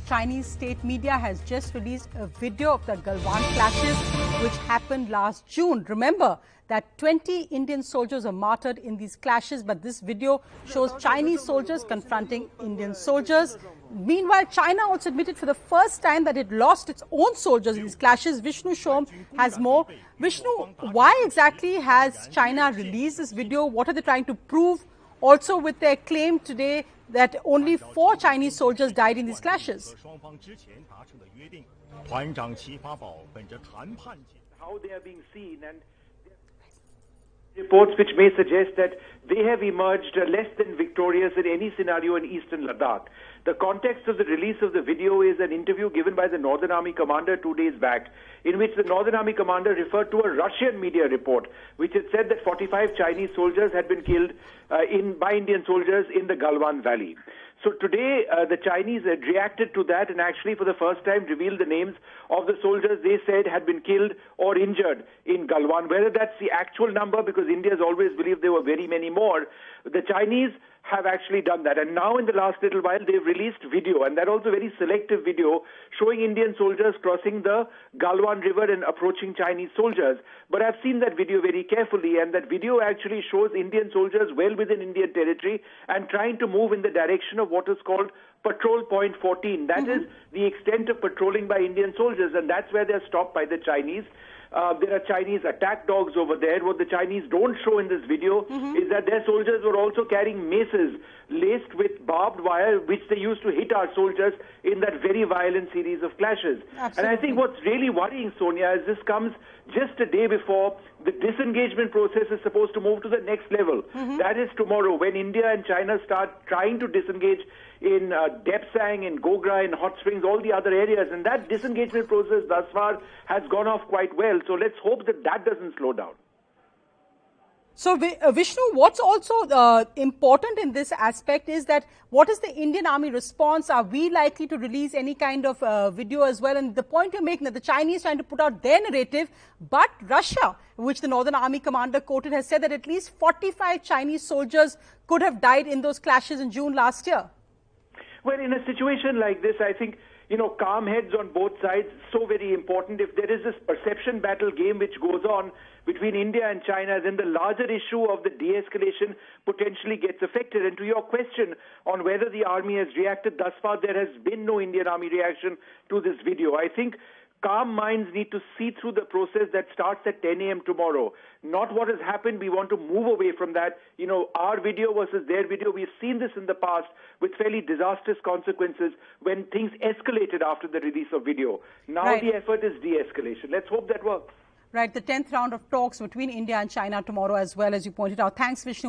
Chinese state media has just released a video of the Galwan clashes which happened last June. Remember that 20 Indian soldiers were martyred in these clashes, but this video shows Chinese soldiers confronting Indian soldiers. Meanwhile, China also admitted for the first time that it lost its own soldiers in these clashes. Vishnu Shom has more. Vishnu, why exactly has China released this video? What are they trying to prove? Also with their claim today that only 4 Chinese soldiers died in these clashes. How they are being seen, and reports which may suggest that they have emerged less than victorious in any scenario in eastern Ladakh. The context of the release of the video is an interview given by the Northern Army commander 2 days back, in which the Northern Army commander referred to a Russian media report which had said that 45 Chinese soldiers had been killed by Indian soldiers in the Galwan Valley. So today, the Chinese had reacted to that and actually for the first time revealed the names of the soldiers they said had been killed or injured in Galwan. Whether that's the actual number, because India has always believed there were very many more, the Chinese have actually done that. And now in the last little while, they've released video, and that also very selective video, showing Indian soldiers crossing the Galwan River and approaching Chinese soldiers. But I've seen that video very carefully, and that video actually shows Indian soldiers well within Indian territory and trying to move in the direction of what is called Patrol Point 14. That is the extent of patrolling by Indian soldiers, and that's where they're stopped by the Chinese. There are Chinese attack dogs over there. What the Chinese don't show in this video is that their soldiers were also carrying maces laced with barbed wire, which they used to hit our soldiers in that very violent series of clashes. Absolutely. And I think what's really worrying, Sonia, is this comes just a day before the disengagement process is supposed to move to the next level. That is tomorrow, when India and China start trying to disengage in Depsang, in Gogra, in Hot Springs, all the other areas. And that disengagement process thus far has gone off quite well. So let's hope that that doesn't slow down. So, Vishnu, what's also important in this aspect is that what is the Indian Army response? Are we likely to release any kind of video as well? And the point you're making that the Chinese trying to put out their narrative, but Russia, which the Northern Army commander quoted, has said that at least 45 Chinese soldiers could have died in those clashes in June last year. Well, in a situation like this, I think, calm heads on both sides, so very important. If there is this perception battle game which goes on between India and China, then the larger issue of the de-escalation potentially gets affected. And to your question on whether the army has reacted, thus far there has been no Indian army reaction to this video. I think calm minds need to see through the process that starts at 10 a.m. tomorrow. Not what has happened. We want to move away from that. Our video versus their video. We've seen this in the past with fairly disastrous consequences when things escalated after the release of video. Now the effort is de-escalation. Let's hope that works. Right. The 10th round of talks between India and China tomorrow as well, as you pointed out. Thanks, Vishnu.